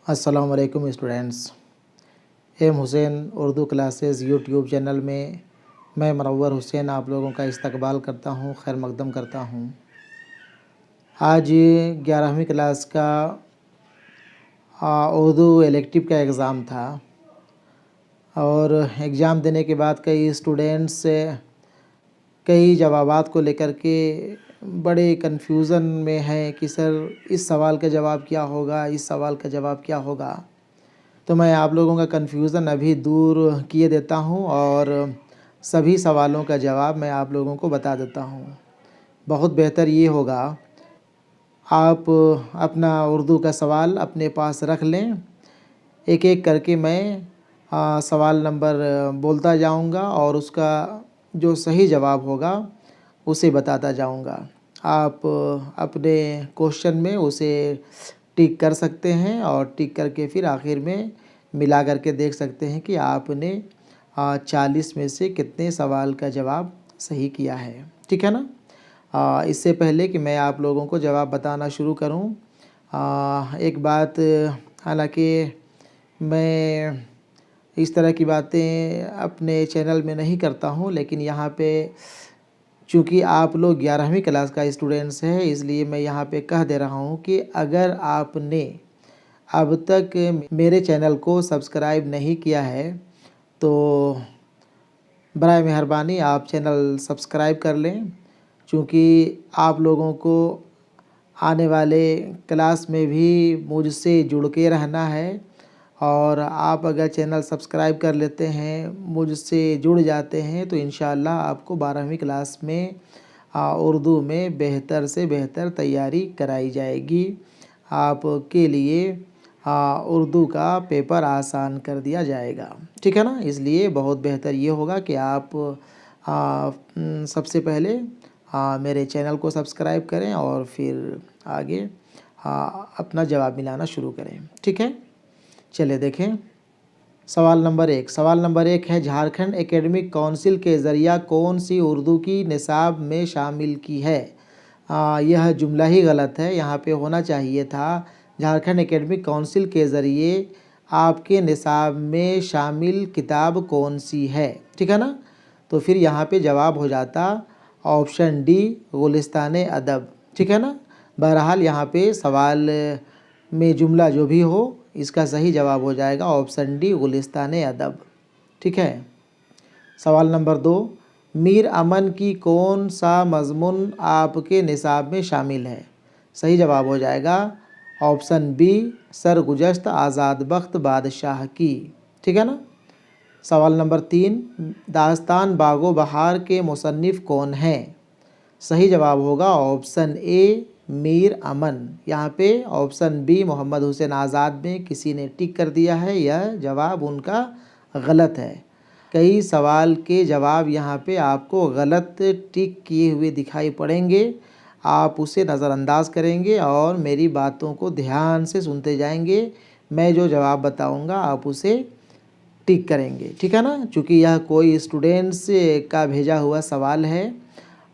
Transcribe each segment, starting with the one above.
अस्सलाम वालेकुम students. M Hussain Urdu classes YouTube channel में मैं मुनव्वर हुसैन आप लोगों का इस्तकबाल करता हूँ, खैर मकदम करता हूँ। आज 11वीं क्लास का उर्दू इलेक्टिव का एग्ज़ाम था और एग्ज़ाम देने के बाद कई स्टूडेंट्स कई जवाबात को लेकर के बड़े कन्फ्यूज़न में हैं कि सर इस सवाल का जवाब क्या होगा, इस सवाल का जवाब क्या होगा। तो मैं आप लोगों का कन्फ्यूज़न अभी दूर किए देता हूँ और सभी सवालों का जवाब मैं आप लोगों को बता देता हूँ। बहुत बेहतर ये होगा आप अपना उर्दू का सवाल अपने पास रख लें, एक एक करके मैं सवाल नंबर बोलता जाऊँगा और उसका जो सही जवाब होगा उसे बताता जाऊँगा। आप अपने क्वेश्चन में उसे टिक कर सकते हैं और टिक करके फिर आखिर में मिला करके देख सकते हैं कि आपने 40 में से कितने सवाल का जवाब सही किया है। ठीक है ना। इससे पहले कि मैं आप लोगों को जवाब बताना शुरू करूं, एक बात, हालांकि मैं इस तरह की बातें अपने चैनल में नहीं करता हूं, लेकिन यहाँ पे चूँकि आप लोग 11वीं क्लास का स्टूडेंट्स हैं, इसलिए मैं यहाँ पे कह दे रहा हूँ कि अगर आपने अब तक मेरे चैनल को सब्सक्राइब नहीं किया है तो बराए मेहरबानी आप चैनल सब्सक्राइब कर लें, चूँकि आप लोगों को आने वाले क्लास में भी मुझसे जुड़ के रहना है और आप अगर चैनल सब्सक्राइब कर लेते हैं, मुझसे जुड़ जाते हैं, तो इंशाअल्लाह आपको 12वीं क्लास में उर्दू में बेहतर से बेहतर तैयारी कराई जाएगी। आपके लिए उर्दू का पेपर आसान कर दिया जाएगा। ठीक है ना। इसलिए बहुत बेहतर ये होगा कि आप सबसे पहले मेरे चैनल को सब्सक्राइब करें और फिर आगे अपना जवाब मिलाना शुरू करें। ठीक है, चलिए देखें। सवाल नंबर 1। सवाल नंबर 1 है, झारखंड एकेडमिक काउंसिल के ज़रिया कौन सी उर्दू की निसाब में शामिल की है। यह जुमला ही गलत है। यहाँ पे होना चाहिए था झारखंड एकेडमिक काउंसिल के ज़रिए आपके निसाब में शामिल किताब कौन सी है। ठीक है ना। तो फिर यहाँ पे जवाब हो जाता ऑप्शन डी, गुलिस्तान अदब। ठीक है ना। बहरहाल यहाँ पे सवाल में जुमला जो भी हो, इसका सही जवाब हो जाएगा ऑप्शन डी, गुलिस्तान अदब। ठीक है। सवाल नंबर 2, मीर अमन की कौन सा मज़मून आपके निसाब में शामिल है। सही जवाब हो जाएगा ऑप्शन बी, सरगुज़श्त आज़ाद बख्त बादशाह की। ठीक है ना। सवाल नंबर 3, दास्तान बागो बहार के मुसन्निफ़ कौन हैं। सही जवाब होगा ऑप्शन ए, मीर अमन। यहाँ पे ऑप्शन बी, मोहम्मद हुसैन आज़ाद में किसी ने टिक कर दिया है, यह जवाब उनका गलत है। कई सवाल के जवाब यहाँ पे आपको गलत टिक किए हुए दिखाई पड़ेंगे, आप उसे नज़रअंदाज करेंगे और मेरी बातों को ध्यान से सुनते जाएंगे। मैं जो जवाब बताऊंगा आप उसे टिक करेंगे। ठीक है ना। चूँकि यह कोई स्टूडेंट्स का भेजा हुआ सवाल है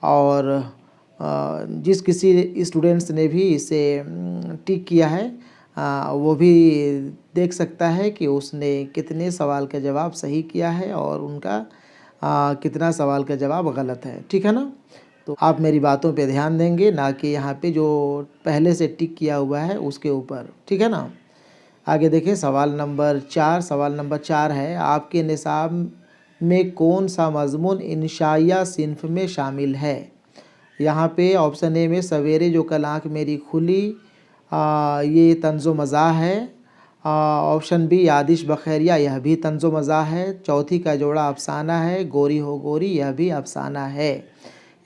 और जिस किसी स्टूडेंट्स ने भी इसे टिक किया है वो भी देख सकता है कि उसने कितने सवाल का जवाब सही किया है और उनका कितना सवाल का जवाब गलत है। ठीक है ना। तो आप मेरी बातों पे ध्यान देंगे, ना कि यहाँ पे जो पहले से टिक किया हुआ है उसके ऊपर। ठीक है ना। आगे देखें। सवाल नंबर 4। सवाल नंबर 4 है, आपके निसाब में कौन सा मज़मून इंशाइया सिन्फ में शामिल है। यहाँ पे ऑप्शन ए में सवेरे जो कल आँख मेरी खुली, ये तंज़ो मज़ाह है। ऑप्शन बी, यादिश बखैरिया, यह भी तंज़ो मज़ाह है। चौथी का जोड़ा अफसाना है। गोरी हो गोरी, यह भी अफसाना है।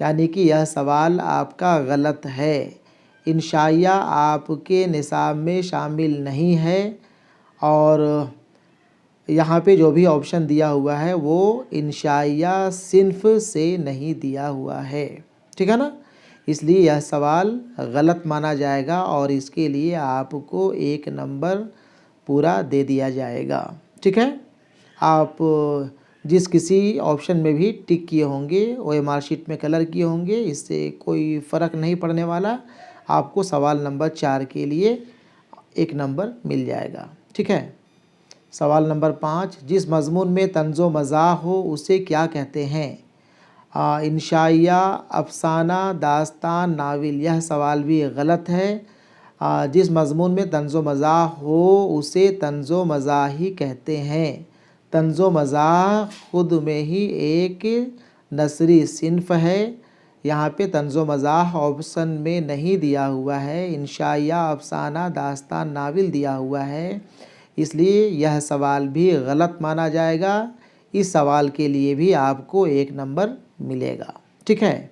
यानी कि यह सवाल आपका गलत है। इंशाइया आपके निसाब में शामिल नहीं है और यहाँ पे जो भी ऑप्शन दिया हुआ है वो इंशाइया सिन्फ से नहीं दिया हुआ है। ठीक है ना। इसलिए यह सवाल गलत माना जाएगा और इसके लिए आपको 1 नंबर पूरा दे दिया जाएगा। ठीक है। आप जिस किसी ऑप्शन में भी टिक किए होंगे, OMR शीट में कलर किए होंगे, इससे कोई फ़र्क नहीं पड़ने वाला। आपको सवाल नंबर 4 के लिए 1 नंबर मिल जाएगा। ठीक है। सवाल नंबर 5, जिस मज़मून में तंज़ो मज़ाह हो उसे क्या कहते हैं? इंशाइया, अफ़साना, दास्तान, नाविल। यह सवाल भी गलत है। जिस मज़मून में तंज़ो मज़ाह हो उसे तंज़ो मज़ाह ही कहते हैं। तंज़ो मज़ाह ख़ुद में ही एक नसरी सिन्फ़ है। यहाँ पे तंज़ो मज़ाह ऑप्शन में नहीं दिया हुआ है, इंशाइया, अफ़साना, दास्तान, नाविल दिया हुआ है, इसलिए यह सवाल भी गलत माना जाएगा। इस सवाल के लिए भी आपको 1 नंबर मिलेगा। ठीक है।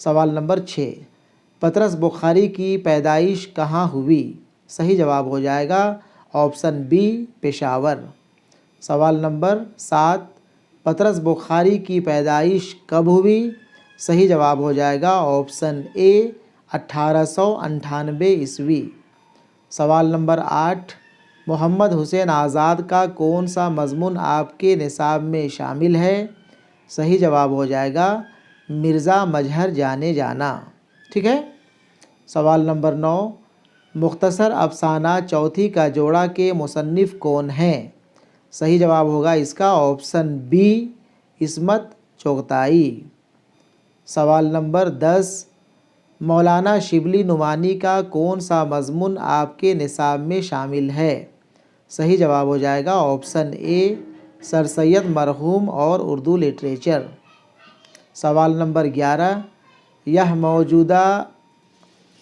सवाल नंबर 6, पतरस बुखारी की पैदाइश कहाँ हुई? सही जवाब हो जाएगा ऑप्शन बी, पेशावर। सवाल नंबर 7, पतरस बुखारी की पैदाइश कब हुई? सही जवाब हो जाएगा ऑप्शन ए, 1898 ईस्वी। सवाल नंबर 8, मोहम्मद हुसैन आज़ाद का कौन सा मज़मून आपके निसाब में शामिल है? सही जवाब हो जाएगा मिर्ज़ा मजहर जाने जाना। ठीक है। सवाल नंबर 9, मुख्तसर अफ़साना चौथी का जोड़ा के मुसन्निफ़ कौन हैं? सही जवाब होगा इसका ऑप्शन बी, इस्मत चुग़ताई। सवाल नंबर 10, मौलाना शिबली नुमानी का कौन सा मज़मून आपके निसाब में शामिल है? सही जवाब हो जाएगा ऑप्शन ए, सर सैयद मरहूम और उर्दू लिटरेचर। सवाल नंबर 11, यह मौजूदा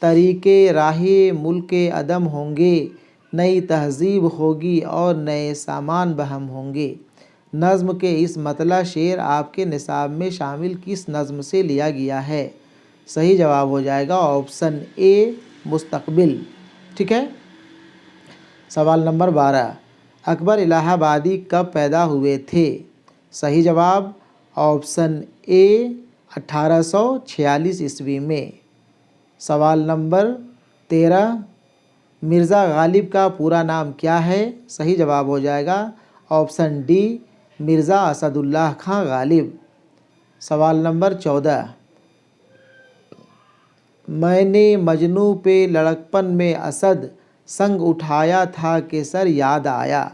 तरीक़े राहे मुल्क अदम होंगे, नई तहज़ीब होगी और नए सामान बहम होंगे। नज़्म के इस मतला शेर आपके निसाब में शामिल किस नज़्म से लिया गया है? सही जवाब हो जाएगा ऑप्शन ए, मुस्तक़बिल। ठीक है। सवाल नंबर 12, अकबर इलाहाबादी कब पैदा हुए थे? सही जवाब ऑप्शन ए, 1846 ईस्वी में। सवाल नंबर 13, मिर्ज़ा गालिब का पूरा नाम क्या है? सही जवाब हो जाएगा ऑप्शन डी, मिर्ज़ा असदुल्लाह खां गालिब। सवाल नंबर 14, मैंने मजनू पे लड़कपन में असद संग उठाया था कि सर याद आया।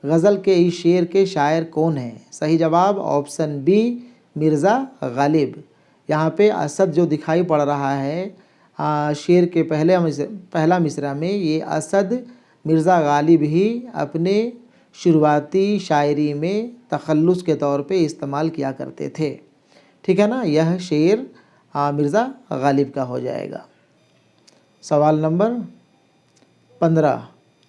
गज़ल के इस शेर के शायर कौन हैं? सही जवाब ऑप्शन बी, मिर्ज़ा गालिब। यहाँ पे असद जो दिखाई पड़ रहा है शेर के पहला मिसरा में, ये असद मिर्ज़ा गालिब ही अपने शुरुआती शायरी में तखल्लुस के तौर पे इस्तेमाल किया करते थे। ठीक है ना। यह शेर मिर्ज़ा गालिब का हो जाएगा। सवाल नंबर 15,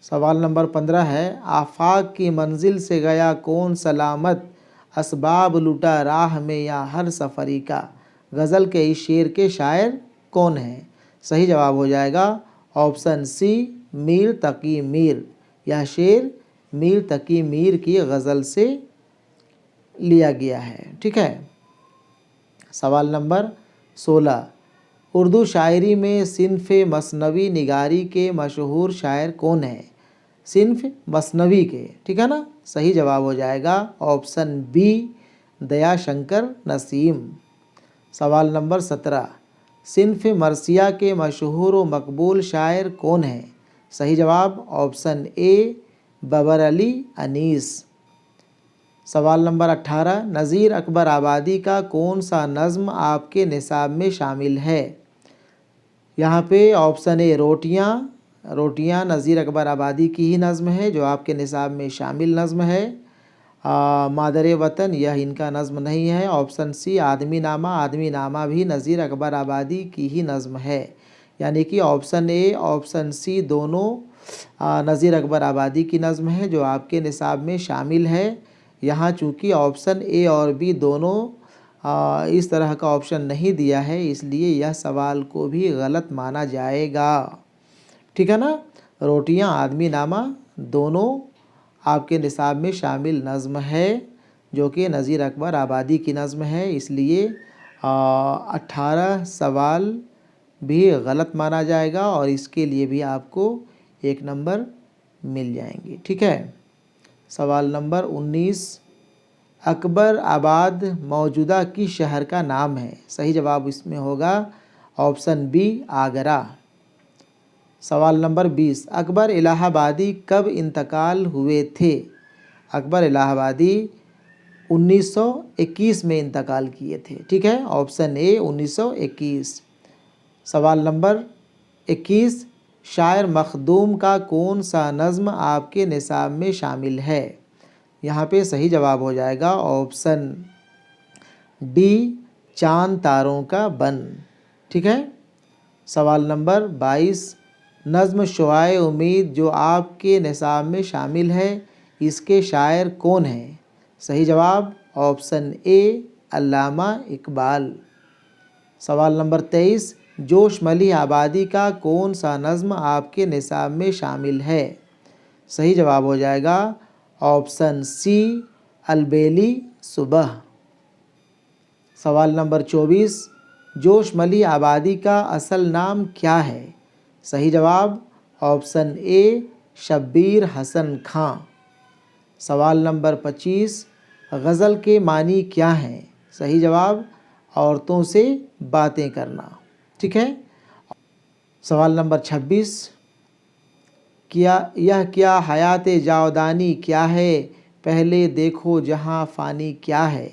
सवाल नंबर 15 है, आफाक की मंजिल से गया कौन सलामत, असबाब लुटा राह में या हर सफ़री का। गज़ल के इस शेर के शायर कौन हैं? सही जवाब हो जाएगा ऑप्शन सी, मीर तकी मीर। यह शेर मीर तकी मीर की गज़ल से लिया गया है। ठीक है। सवाल नंबर 16, उर्दू शायरी में सिन्फ़ मसनवी निगारी के मशहूर शायर कौन हैं? सिन्फ़ मसनवी के। ठीक है ना। सही जवाब हो जाएगा ऑप्शन बी, दयाशंकर नसीम। सवाल नंबर 17, सिन्फ़ मरसिया के मशहूर व मकबूल शायर कौन हैं? सही जवाब ऑप्शन ए, बबर अली अनीस। सवाल नंबर 18, नज़ीर अकबर आबादी का कौन सा नज़्म आपके निसाब में शामिल है? यहाँ पे ऑप्शन ए, रोटियाँ। रोटियाँ नज़ीर अकबर आबादी की ही नज़्म है जो आपके निसाब में शामिल नज़्म है। मादरे वतन, यह इनका नज़्म नहीं है। ऑप्शन सी, आदमी नामा। आदमी नामा भी नज़ीर अकबर आबादी की ही नज़्म है। यानी कि ऑप्शन ए, ऑप्शन सी दोनों नज़ीर अकबर आबादी की नज़्म है जो आपके निसाब में शामिल है। यहाँ चूँकि ऑप्शन ए और बी दोनों इस तरह का ऑप्शन नहीं दिया है, इसलिए यह सवाल को भी गलत माना जाएगा। ठीक है ना। रोटियाँ, आदमी नामा दोनों आपके निसाब में शामिल नज़्म है जो कि नज़ीर अकबर आबादी की नज़्म है, इसलिए 18 सवाल भी गलत माना जाएगा और इसके लिए भी आपको 1 नंबर मिल जाएंगे। ठीक है। सवाल नंबर 19, अकबर आबाद मौजूदा किस शहर का नाम है? सही जवाब इसमें होगा ऑप्शन बी, आगरा। सवाल नंबर 20, अकबर इलाहाबादी कब इंतकाल हुए थे? अकबर इलाहाबादी 1921 में इंतकाल किए थे। ठीक है, ऑप्शन ए 1921। सवाल नंबर 21, शायर मखदूम का कौन सा नज़्म आपके निसाब में शामिल है? यहाँ पे सही जवाब हो जाएगा ऑप्शन डी, चांद तारों का बन। ठीक है। सवाल नंबर 22, नज़्म शुआए उम्मीद जो आपके निसाब में शामिल है, इसके शायर कौन हैं? सही जवाब ऑप्शन ए, अल्लामा इकबाल। सवाल नंबर 23, जोशमली आबादी का कौन सा नज़्म आपके निसाब में शामिल है? सही जवाब हो जाएगा ऑप्शन सी, अलबेली सुबह। सवाल नंबर 24, जोशमली आबादी का असल नाम क्या है? सही जवाब ऑप्शन ए, शब्बीर हसन खां। सवाल नंबर 25, गज़ल के मानी क्या हैं? सही जवाब औरतों से बातें करना। ठीक है। सवाल नंबर 26, क्या हयात जावदानी क्या है? पहले देखो जहां फ़ानी क्या है?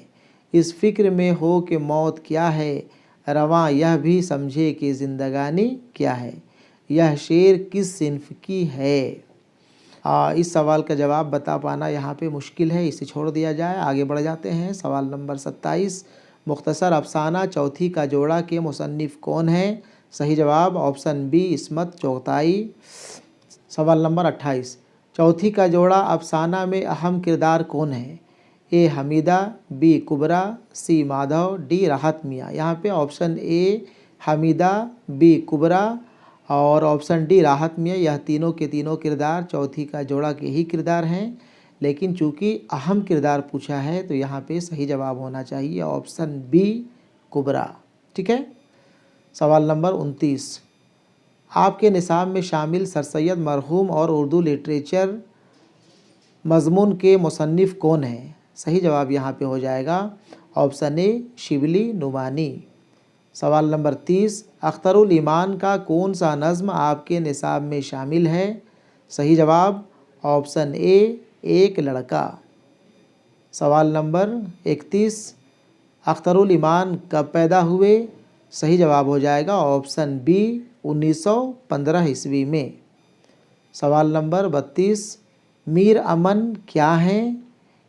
इस फ़िक्र में हो कि मौत क्या है? रवां यह भी समझे कि ज़िंदगानी क्या है? यह शेर किस सिन्फ की है? इस सवाल का जवाब बता पाना यहाँ पे मुश्किल है, इसे छोड़ दिया जाए। आगे बढ़ जाते हैं। सवाल नंबर 27, मुख्तसर अफसाना चौथी का जोड़ा के मुसन्निफ़ कौन है? सही जवाब ऑप्शन बी, इस्मत चुगताई। सवाल नंबर 28, चौथी का जोड़ा अफसाना में अहम किरदार कौन है? ए हमीदा, बी कुबरा, सी माधव, डी राहत मियाँ। यहाँ पे ऑप्शन ए हमीदा, बी कुबरा और ऑप्शन डी राहत मियाँ, यह तीनों के तीनों किरदार चौथी का जोड़ा के ही किरदार हैं। लेकिन चूँकि अहम किरदार पूछा है तो यहाँ पे सही जवाब होना चाहिए ऑप्शन बी, कुबरा। ठीक है। सवाल नंबर 29, आपके निसाब में शामिल सर सैयद मरहूम और उर्दू लिटरेचर मज़मून के मुसन्निफ़ कौन हैं? सही जवाब यहाँ पे हो जाएगा ऑप्शन ए, शिबली नुमानी। सवाल नंबर 30, अख्तरुल ईमान का कौन सा नज़्म आपके निसाब में शामिल है? सही जवाब ऑप्शन ए, एक लड़का। सवाल नंबर 31, अख्तरुल ईमान कब पैदा हुए? सही जवाब हो जाएगा ऑप्शन बी, 1915 ईस्वी में। सवाल नंबर 32, मीर अमन क्या हैं?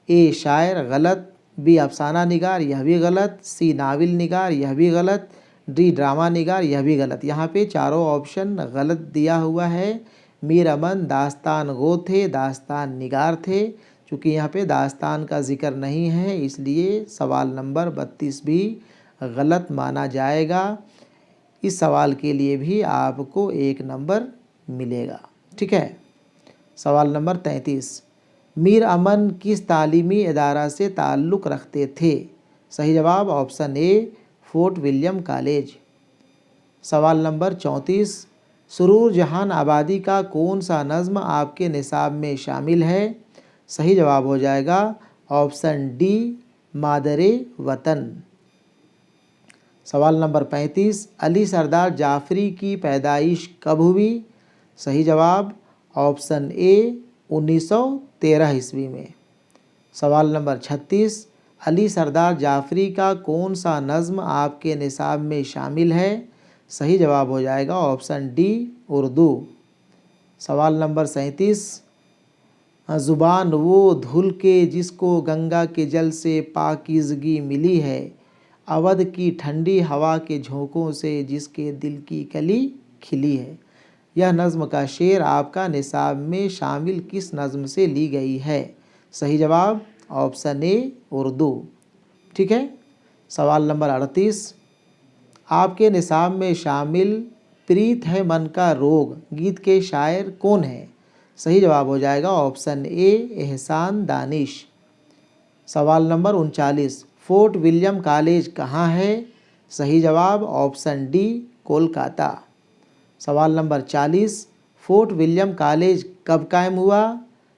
ए शायर, गलत, बी अफसाना निगार, यह भी गलत, सी नाविल निगार, यह भी गलत, डी ड्रामा निगार, यह भी गलत। यहाँ पे चारों ऑप्शन गलत दिया हुआ है। मीर अमन दास्तान गो थे, दास्तान निगार थे। चूँकि यहाँ पे दास्तान का जिक्र नहीं है इसलिए सवाल नंबर 32 भी गलत माना जाएगा। इस सवाल के लिए भी आपको 1 नंबर मिलेगा। ठीक है। सवाल नंबर 33, मीर अमन किस तालीमी इदारा से ताल्लुक़ रखते थे? सही जवाब option A, fort William college. सवाल नंबर 34, सुरूर जहान आबादी का कौन सा नज़्म आपके निसाब में शामिल है? सही जवाब हो जाएगा ऑप्शन डी, मादरे वतन। सवाल नंबर 35, अली सरदार जाफ़री की पैदाइश कब हुई? सही जवाब ऑप्शन ए, 1913 ईस्वी में। सवाल नंबर 36, अली सरदार जाफ़री का कौन सा नज़्म आपके निसाब में शामिल है? सही जवाब हो जाएगा ऑप्शन डी, उर्दू। सवाल नंबर 37, ज़ुबान वो धुल के जिसको गंगा के जल से पाकीज़गी मिली है, अवध की ठंडी हवा के झोंकों से जिसके दिल की कली खिली है। यह नज़्म का शेर आपका निसाब में शामिल किस नज़्म से ली गई है? सही जवाब ऑप्शन ए, उर्दू। ठीक है। सवाल नंबर 38, आपके निसाब में शामिल प्रीत है मन का रोग गीत के शायर कौन हैं? सही जवाब हो जाएगा ऑप्शन ए, एहसान दानिश। सवाल नंबर 39, फोर्ट विलियम कॉलेज कहाँ है? सही जवाब ऑप्शन डी, कोलकाता। सवाल नंबर 40, फोर्ट विलियम कॉलेज कब कायम हुआ?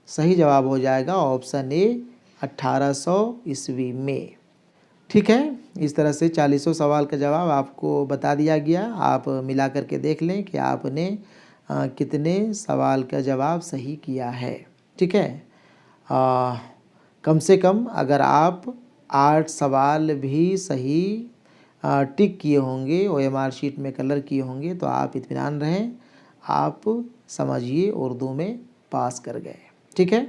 सही जवाब हो जाएगा ऑप्शन ए, 1800 ईस्वी में। ठीक है। इस तरह से 40 सवाल का जवाब आपको बता दिया गया। आप मिला करके देख लें कि आपने कितने सवाल का जवाब सही किया है। ठीक है, कम से कम अगर आप 8 सवाल भी सही टिक किए होंगे, OMR शीट में कलर किए होंगे, तो आप इत्मीनान रहें, आप समझिए उर्दू में पास कर गए। ठीक है,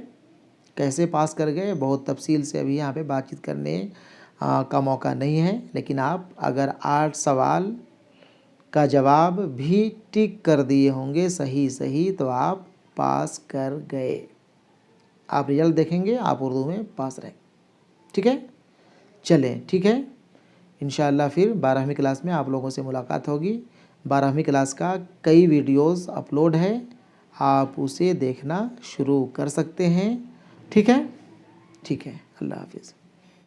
कैसे पास कर गए बहुत तफसील से अभी यहाँ पे बातचीत करने का मौका नहीं है, लेकिन आप अगर 8 सवाल का जवाब भी टिक कर दिए होंगे सही तो आप पास कर गए। आप रिजल्ट देखेंगे, आप उर्दू में पास रहेंगे। ठीक है, चलें, ठीक है, इंशाअल्लाह फिर 12वीं क्लास में आप लोगों से मुलाकात होगी। 12वीं क्लास का कई वीडियोस अपलोड है, आप उसे देखना शुरू कर सकते हैं। ठीक है, ठीक है, अल्लाह हाफिज़।